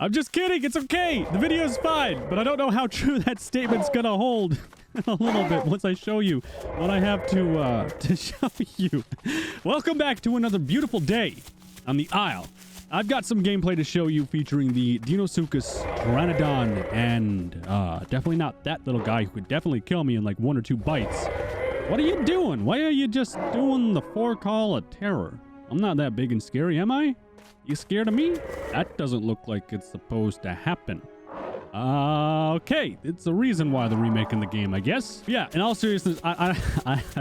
I'm just kidding. It's okay. The video's fine, but I don't know how true that statement's gonna hold a little bit once I show you what I have to show you. Welcome back to another beautiful day on the Isle. I've got some gameplay to show you featuring the Deinosuchus, Pteranodon, and definitely not that little guy who could definitely kill me in like 1 or 2 bites. What are you doing? Why are you just doing the forecall of terror? I'm not that big and scary, am I? You scared of me? That doesn't look like it's supposed to happen. Okay, it's the reason why they're remaking the game, I guess. Yeah, in all seriousness, I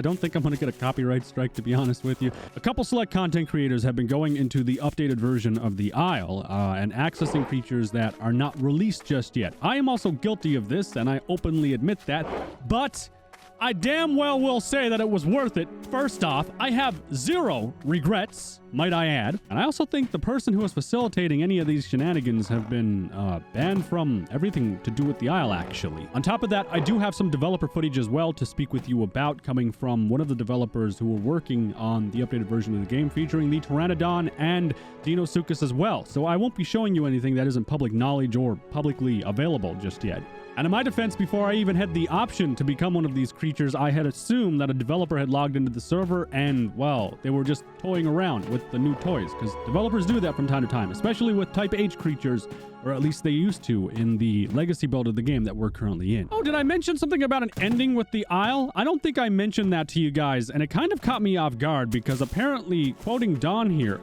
don't think I'm gonna get a copyright strike, to be honest with you. A couple select content creators have been going into the updated version of the Isle and accessing features that are not released just yet. I am also guilty of this, and I openly admit that, but I damn well will say that it was worth it. First off, I have 0 regrets, might I add. And I also think the person who was facilitating any of these shenanigans have been banned from everything to do with the Isle, actually. On top of that, I do have some developer footage as well to speak with you about, coming from one of the developers who were working on the updated version of the game, featuring the Pteranodon and Deinosuchus as well. So I won't be showing you anything that isn't public knowledge or publicly available just yet. And in my defense, before I even had the option to become one of these creatures, I had assumed that a developer had logged into the server and, well, they were just toying around with the new toys, because developers do that from time to time, especially with Type H creatures, or at least they used to in the legacy build of the game that we're currently in. Oh, did I mention something about an ending with the Isle? I don't think I mentioned that to you guys, and it kind of caught me off guard, because apparently, quoting Don here,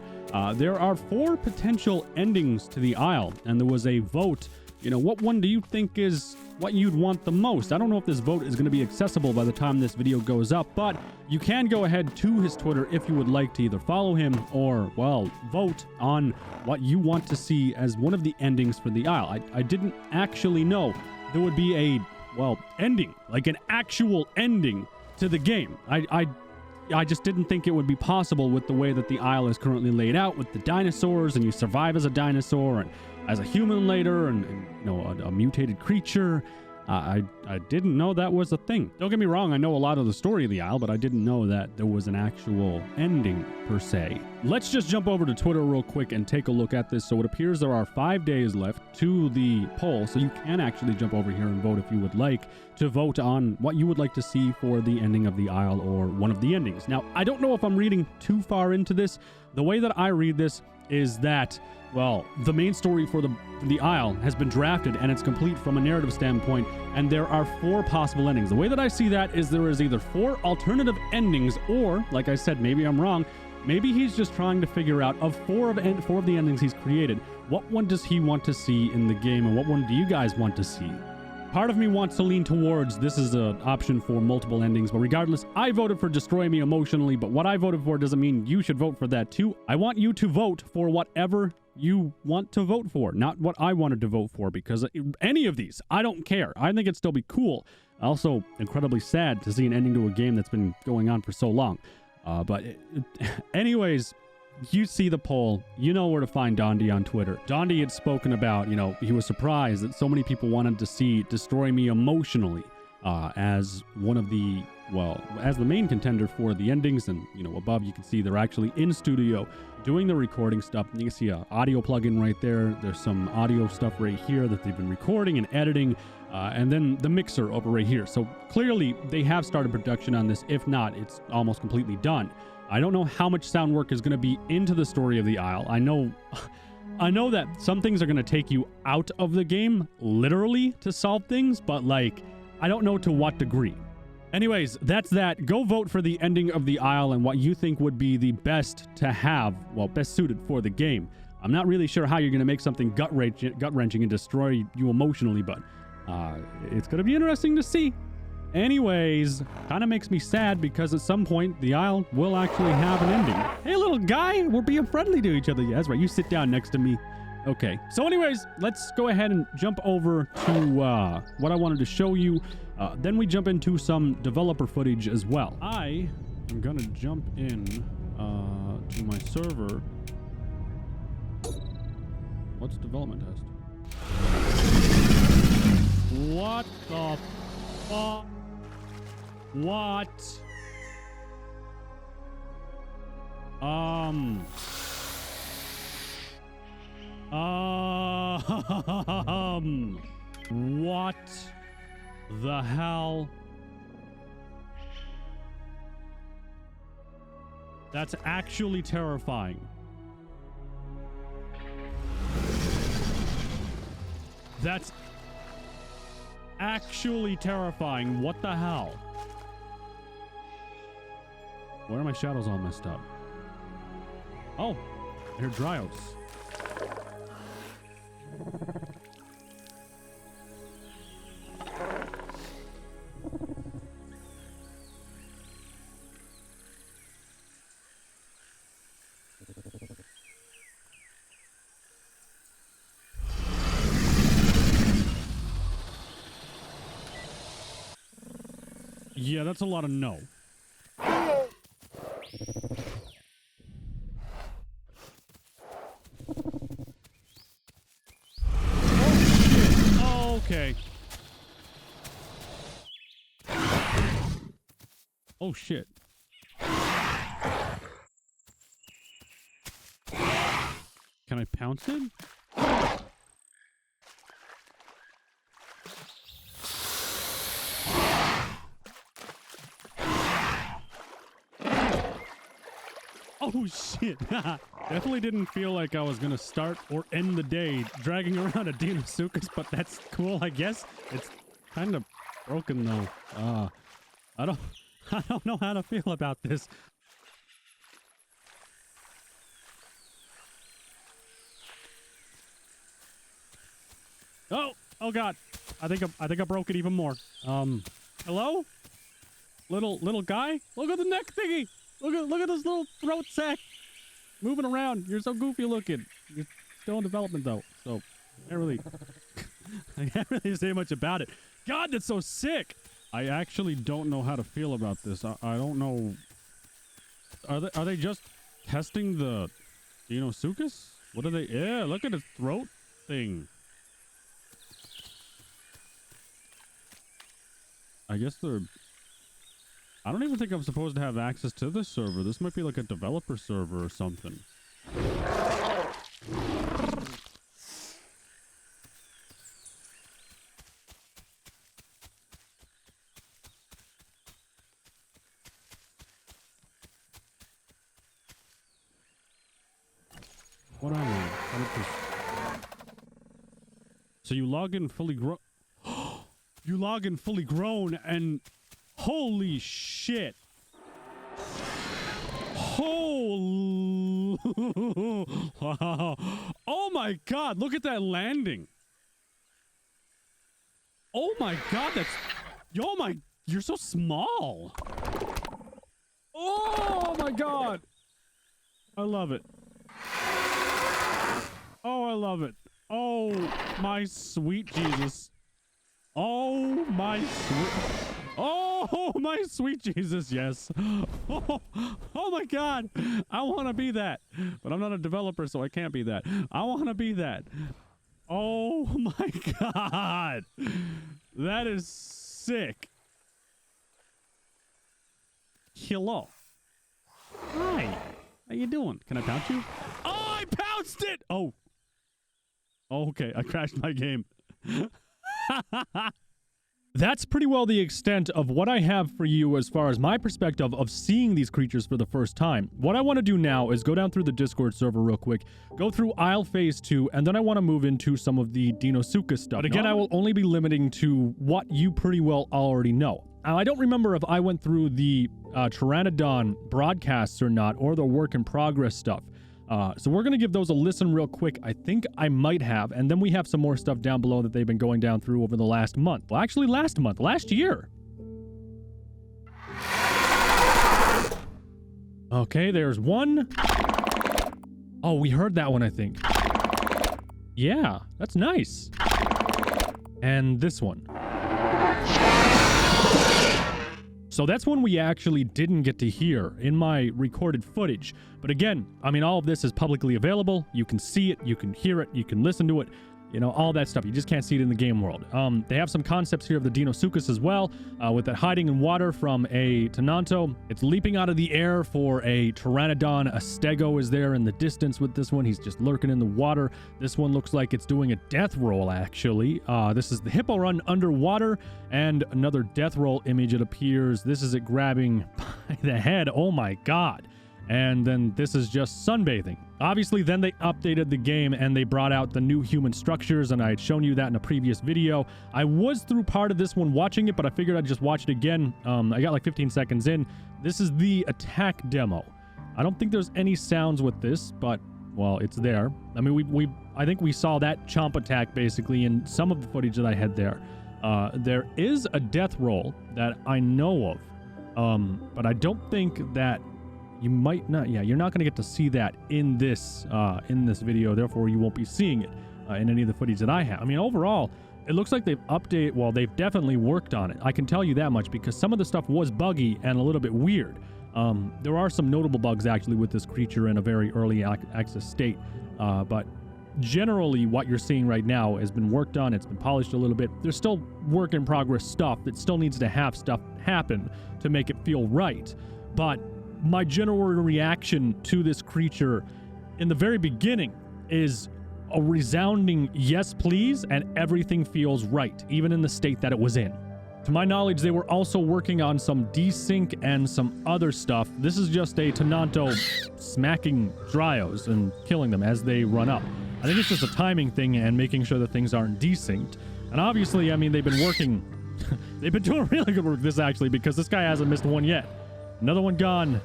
there are 4 potential endings to the Isle, and there was a vote. You know, what one do you think is what you'd want the most? I don't know if this vote is going to be accessible by the time this video goes up, but you can go ahead to his Twitter if you would like to either follow him or, well, vote on what you want to see as one of the endings for the Isle. I didn't actually know there would be a, well, ending, like an actual ending to the game. I just didn't think it would be possible with the way that the Isle is currently laid out, with the dinosaurs, and you survive as a dinosaur and as a human later, and you know, a mutated creature. I didn't know that was a thing. Don't get me wrong, I know a lot of the story of the Isle, but I didn't know that there was an actual ending per se. Let's just jump over to Twitter real quick and take a look at this. So it appears there are 5 days left to the poll, so you can actually jump over here and vote if you would like to vote on what you would like to see for the ending of the Isle or one of the endings. Now, I don't know if I'm reading too far into this. The way that I read this is that, well, the main story for the Isle has been drafted and it's complete from a narrative standpoint, and there are 4 possible endings. The way that I see that is there is either 4 alternative endings, or, like I said, maybe I'm wrong, maybe he's just trying to figure out, of 4 of the endings he's created, what one does he want to see in the game, and what one do you guys want to see? Part of me wants to lean towards this is an option for multiple endings, but regardless, I voted for Destroy Me Emotionally, but what I voted for doesn't mean you should vote for that too. I want you to vote for whatever you want to vote for, not what I wanted to vote for, because any of these, I don't care. I think it'd still be cool. Also, incredibly sad to see an ending to a game that's been going on for so long. Anyways, you see the poll, you know where to find Dondi on Twitter. Dondi had spoken about, you know, he was surprised that so many people wanted to see Destroy Me Emotionally as one of the, well, as the main contender for the endings. And, you know, above you can see they're actually in studio doing the recording stuff. You can see an audio plugin right there. There's some audio stuff right here that they've been recording and editing, and then the mixer over right here. So clearly they have started production on this. If not, it's almost completely done. I don't know how much sound work is going to be into the story of the Isle. I know that some things are going to take you out of the game, literally, to solve things, but, like, I don't know to what degree. Anyways, that's that. Go vote for the ending of the Isle and what you think would be the best to have, well, best suited for the game. I'm not really sure how you're going to make something gut-wrenching and destroy you emotionally, but it's going to be interesting to see. Anyways, kind of makes me sad because at some point the Isle will actually have an ending. Hey, little guy, we're being friendly to each other. Yeah, that's right. You sit down next to me. Okay. So anyways, let's go ahead and jump over to what I wanted to show you. Then we jump into some developer footage as well. I am going to jump in to my server. What's development test? What the fuck? What? What the hell? That's actually terrifying. That's actually terrifying. What the hell? Where are my shadows all messed up? Oh, I hear Dryos. Yeah, that's a lot of no. Oh, okay. Oh, shit. Can I pounce it? Oh, shit. Definitely didn't feel like I was going to start or end the day dragging around a Deinosuchus, but that's cool, I guess. It's kind of broken, though. I don't know how to feel about this. Oh God. I think I broke it even more. Hello? Little guy? Look at the neck thingy. Look at this little throat sack moving around. You're so goofy looking. You're still in development though, so I can't really say much about it. God, that's so sick. I actually don't know how to feel about this. I don't know. Are they just testing the Deinosuchus? What are they? Yeah, look at his throat thing. I guess they're... I don't even think I'm supposed to have access to this server. This might be like a developer server or something. What am I? 100%. So you log in fully grown... You log in fully grown and... Holy shit. Holy... Oh my God, look at that landing. Oh my God, that's... Yo, you're so small. Oh my God. I love it. Oh, I love it. Oh, my sweet Jesus. Oh, my sweet... Oh, my sweet Jesus, yes. Oh my God. I want to be that. But I'm not a developer, so I can't be that. I want to be that. Oh my God. That is sick. Hello. Hi. How you doing? Can I pounce you? Oh, I pounced it! Oh. Okay, I crashed my game. That's pretty well the extent of what I have for you as far as my perspective of seeing these creatures for the first time. What I want to do now is go down through the Discord server real quick, go through Isle Phase 2, and then I want to move into some of the Deinosuchus stuff. But again, I will only be limiting to what you pretty well already know. Now, I don't remember if I went through the Pteranodon broadcasts or not, or the work in progress stuff. So we're going to give those a listen real quick. I think I might have. And then we have some more stuff down below that they've been going down through over the last month. Well, actually last year. Okay, there's one. Oh, we heard that one, I think. Yeah, that's nice. And this one. So that's one we actually didn't get to hear in my recorded footage. But again, I mean, all of this is publicly available. You can see it, you can hear it, you can listen to it. you know, all that stuff. You just can't see it in the game world. They have some concepts here of the Deinosuchus as well, with that hiding in water from a Pteranodon. It's leaping out of the air for a Pteranodon. A Stego is there in the distance with this one. He's just lurking in the water. This one looks like it's doing a death roll, actually. This is the Hippo run underwater, and another death roll image, it appears. This is it grabbing by the head. Oh my god. And then this is just sunbathing. Obviously, then they updated the game and they brought out the new human structures, and I had shown you that in a previous video. I was through part of this one watching it, but I figured I'd just watch it again. I got like 15 seconds in. This is the attack demo. I don't think there's any sounds with this, but, well, it's there. I mean, I think we saw that chomp attack basically in some of the footage that I had there. There is a death roll that I know of, but I don't think that you might not, yeah, you're not going to get to see that in this video, therefore you won't be seeing it in any of the footage that I have. I mean, overall, it looks like they've updated, well, they've definitely worked on it. I can tell you that much because some of the stuff was buggy and a little bit weird. There are some notable bugs actually with this creature in a very early access state, but generally what you're seeing right now has been worked on. It's been polished a little bit. There's still work in progress stuff that still needs to have stuff happen to make it feel right, but my general reaction to this creature in the very beginning is a resounding yes please, and everything feels right, even in the state that it was in. To my knowledge, they were also working on some desync and some other stuff. This is just a Pteranodon smacking Dryos and killing them as they run up. I think it's just a timing thing and making sure that things aren't desynced. And obviously, I mean, they've been working they've been doing really good work with this actually, because this guy hasn't missed one yet. Another one gone.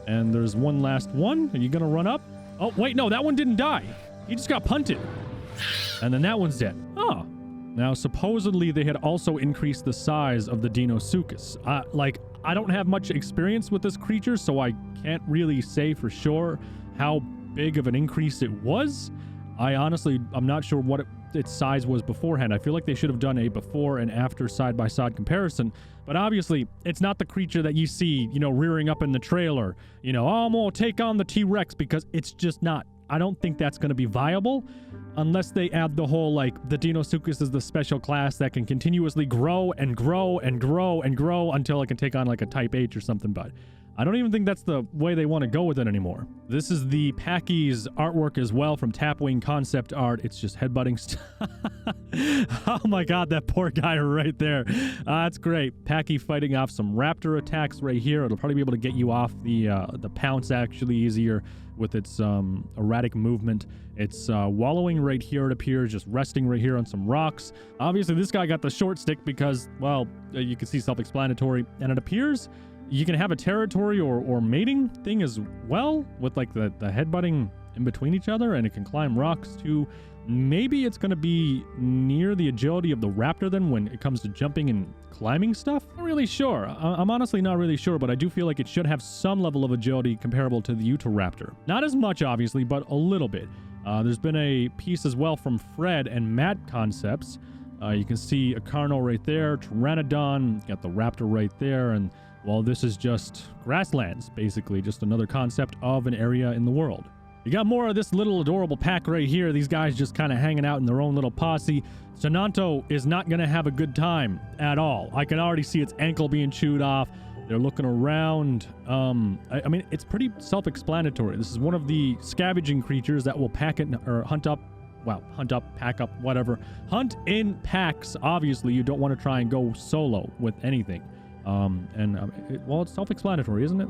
And there's one last one. Are you going to run up? Oh, wait, no, that one didn't die. He just got punted. And then that one's dead. Oh. Now, supposedly, they had also increased the size of the Deinosuchus. I don't have much experience with this creature, so I can't really say for sure how big of an increase it was. I'm not sure what its size was beforehand. I feel like they should have done a before and after side-by-side comparison. But obviously, it's not the creature that you see, you know, rearing up in the trailer. You know, oh, I'm going to take on the T-Rex, because it's just not. I don't think that's going to be viable unless they add the whole, like, the Deinosuchus is the special class that can continuously grow and grow and grow and grow until it can take on, like, a Type H or something. But I don't even think that's the way they want to go with it anymore. This is the Packy's artwork as well from Tapwing Concept Art. It's just headbutting stuff. Oh my god, that poor guy right there. That's great. Packy fighting off some raptor attacks right here. It'll probably be able to get you off the pounce actually easier with its erratic movement. It's wallowing right here, it appears, just resting right here on some rocks. Obviously, this guy got the short stick because, well, you can see self-explanatory. And it appears you can have a territory or mating thing as well, with like the headbutting in between each other, and it can climb rocks too. Maybe it's going to be near the agility of the raptor then when it comes to jumping and climbing stuff. Not really sure. I'm honestly not really sure, but I do feel like it should have some level of agility comparable to the Utahraptor. Not as much, obviously, but a little bit. There's been a piece as well from Fred and Matt Concepts. You can see a Carno right there, Pteranodon, got the raptor right there, and well, this is just grasslands, basically, just another concept of an area in the world. You got more of this little adorable pack right here. These guys just kind of hanging out in their own little posse. Sonanto is not going to have a good time at all. I can already see its ankle being chewed off. They're looking around. I mean, it's pretty self-explanatory. This is one of the scavenging creatures that will pack it or hunt up, pack up, whatever. Hunt in packs. Obviously, you don't want to try and go solo with anything. Well, it's self-explanatory, isn't it?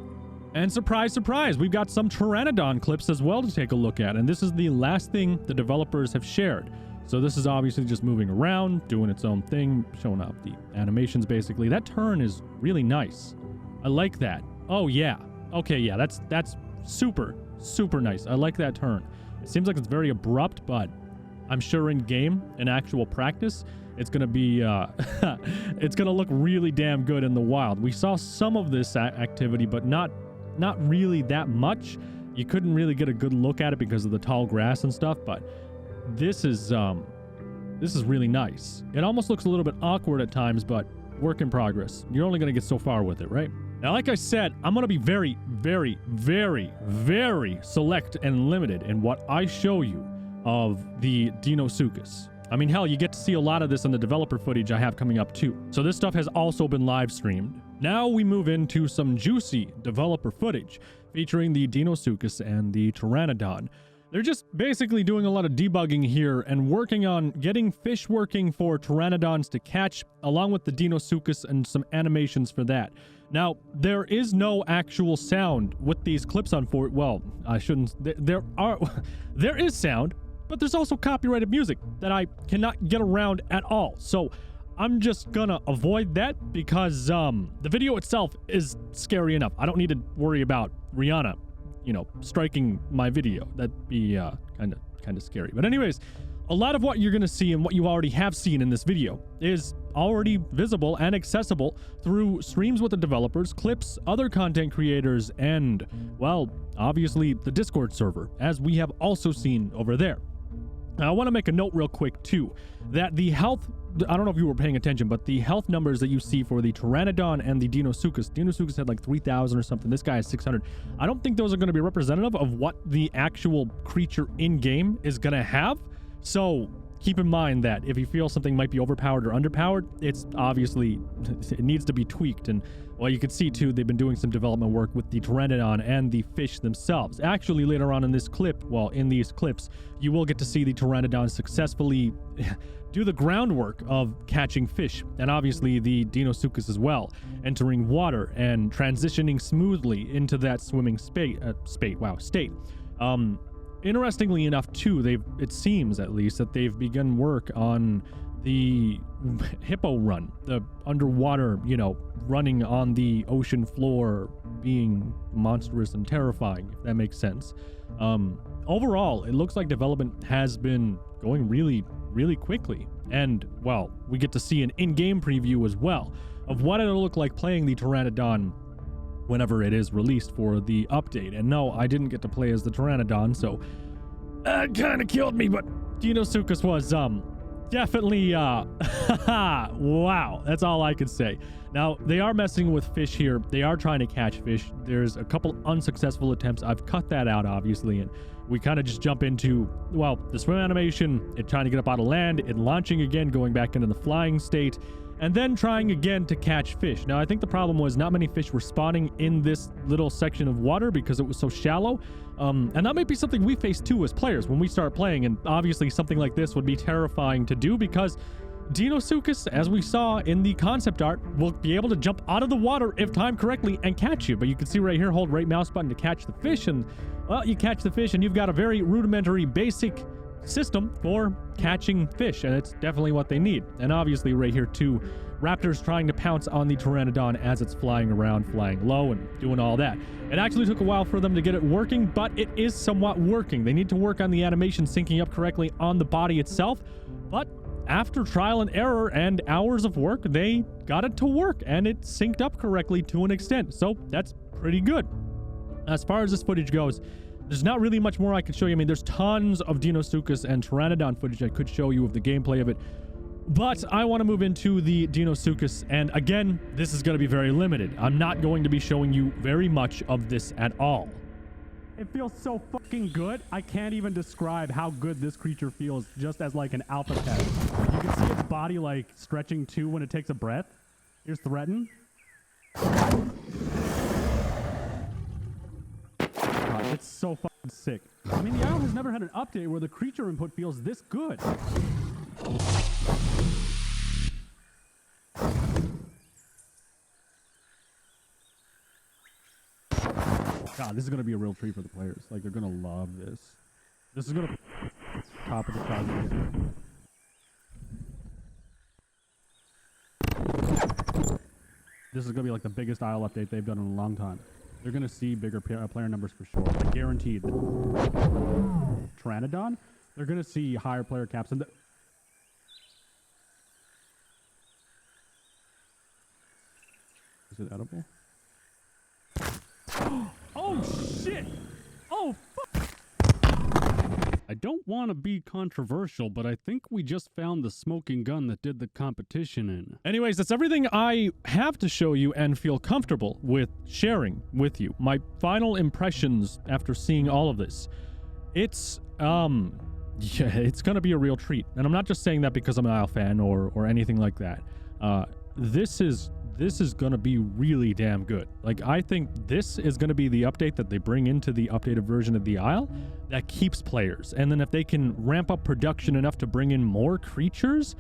And surprise, surprise, we've got some Pteranodon clips as well to take a look at. And this is the last thing the developers have shared. So this is obviously just moving around, doing its own thing, showing off the animations, basically. That turn is really nice. I like that. Oh, yeah. Okay, yeah, that's super, super nice. I like that turn. It seems like it's very abrupt, but I'm sure in game, in actual practice, it's going to be, it's going to look really damn good in the wild. We saw some of this activity, but not really that much. You couldn't really get a good look at it because of the tall grass and stuff, but this is really nice. It almost looks a little bit awkward at times, but work in progress. You're only going to get so far with it, right? Now, like I said, I'm going to be very, very, very, very select and limited in what I show you of the Deinosuchus. I mean, hell, you get to see a lot of this in the developer footage I have coming up too. So this stuff has also been live streamed. Now we move into some juicy developer footage featuring the Deinosuchus and the Pteranodon. They're just basically doing a lot of debugging here and working on getting fish working for Pteranodons to catch, along with the Deinosuchus and some animations for that. Now, there is no actual sound with these clips on for it. Well, I shouldn't. There is sound, but there's also copyrighted music that I cannot get around at all. So I'm just gonna avoid that because the video itself is scary enough. I don't need to worry about Rihanna, you know, striking my video. That'd be kind of scary. But anyways, a lot of what you're gonna see and what you already have seen in this video is already visible and accessible through streams with the developers, clips, other content creators, and, well, obviously the Discord server, as we have also seen over there. Now, I want to make a note real quick, too, that the health, I don't know if you were paying attention, but the health numbers that you see for the Pteranodon and the Deinosuchus had like 3,000 or something. This guy has 600. I don't think those are going to be representative of what the actual creature in-game is going to have. So keep in mind that if you feel something might be overpowered or underpowered, it's obviously, it needs to be tweaked. And, well, you can see, too, they've been doing some development work with the Pteranodon and the fish themselves. Actually, later on in this clip, well, in these clips, you will get to see the Pteranodon successfully do the groundwork of catching fish, and obviously the Deinosuchus as well, entering water and transitioning smoothly into that swimming state. Interestingly enough, too, it seems at least that they've begun work on the hippo run, the underwater, you know, running on the ocean floor, being monstrous and terrifying, if that makes sense. Overall, it looks like development has been going really, really quickly. And, well, we get to see an in-game preview as well of what it'll look like playing the Pteranodon whenever it is released for the update. And no, I didn't get to play as the Pteranodon, so that kind of killed me, but Deinosuchus was, definitely, wow, that's all I could say. Now, they are messing with fish here. They are trying to catch fish. There's a couple unsuccessful attempts. I've cut that out, obviously, and we kind of just jump into, well, the swim animation, it trying to get up out of land, it launching again, going back into the flying state, and then trying again to catch fish. Now, I think the problem was not many fish were spawning in this little section of water because it was so shallow. And that might be something we face too as players when we start playing. And obviously something like this would be terrifying to do because Deinosuchus, as we saw in the concept art, will be able to jump out of the water if timed correctly and catch you. But you can see right here, hold right mouse button to catch the fish. And, well, you catch the fish and you've got a very rudimentary, basic system for catching fish, and it's definitely what they need. And obviously right here too, raptors trying to pounce on the Pteranodon as it's flying around, flying low and doing all that. It actually took a while for them to get it working, but it is somewhat working. They need to work on the animation syncing up correctly on the body itself, but after trial and error and hours of work, they got it to work and it synced up correctly to an extent. So that's pretty good. As far as this footage goes, there's not really much more I could show you. I mean, there's tons of Deinosuchus and Pteranodon footage I could show you of the gameplay of it. But I want to move into the Deinosuchus, and again, this is going to be very limited. I'm not going to be showing you very much of this at all. It feels so fucking good. I can't even describe how good this creature feels just as like an alpha pet. You can see its body like stretching too when it takes a breath. Here's Threaten. It's so fucking sick. I mean, the IO has never had an update where the creature input feels this good. God, this is going to be a real treat for the players. Like, they're going to love this. This is going to top of the charts again. This is going to be like the biggest IO update they've done in a long time. They're going to see bigger player numbers for sure. Like, guaranteed. Pteranodon, they're going to see higher player caps. And is it edible? Oh, shit! Oh, fuck! I don't want to be controversial, but I think we just found the smoking gun that did the competition in. Anyways, that's everything I have to show you and feel comfortable with sharing with you. My final impressions after seeing all of this. It's, yeah, it's gonna be a real treat. And I'm not just saying that because I'm an Isle fan or anything like that. This is gonna be really damn good. Like, I think this is gonna be the update that they bring into the updated version of the Isle that keeps players. And then if they can ramp up production enough to bring in more creatures,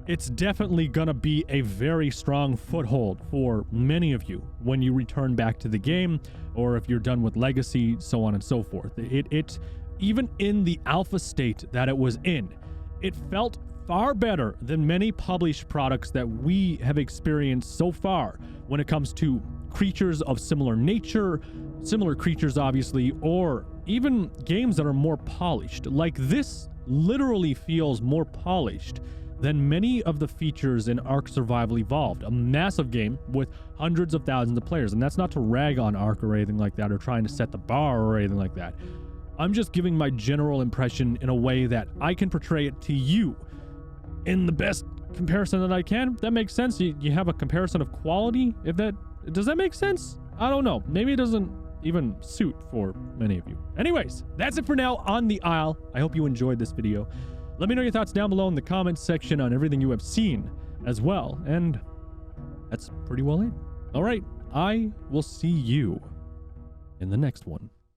it's definitely gonna be a very strong foothold for many of you when you return back to the game, or if you're done with Legacy, so on and so forth. It even in the alpha state that it was in, it felt far better than many published products that we have experienced so far when it comes to creatures of similar nature, similar creatures obviously, or even games that are more polished. Like, this literally feels more polished than many of the features in Ark Survival Evolved, a massive game with hundreds of thousands of players. And that's not to rag on Ark or anything like that, or trying to set the bar or anything like that. I'm just giving my general impression in a way that I can portray it to you in the best comparison that I can. That makes sense. You have a comparison of quality. Does that make sense? I don't know. Maybe it doesn't even suit for many of you. Anyways, that's it for now on the Isle. I hope you enjoyed this video. Let me know your thoughts down below in the comments section on everything you have seen as well. And that's pretty well it. All right. I will see you in the next one.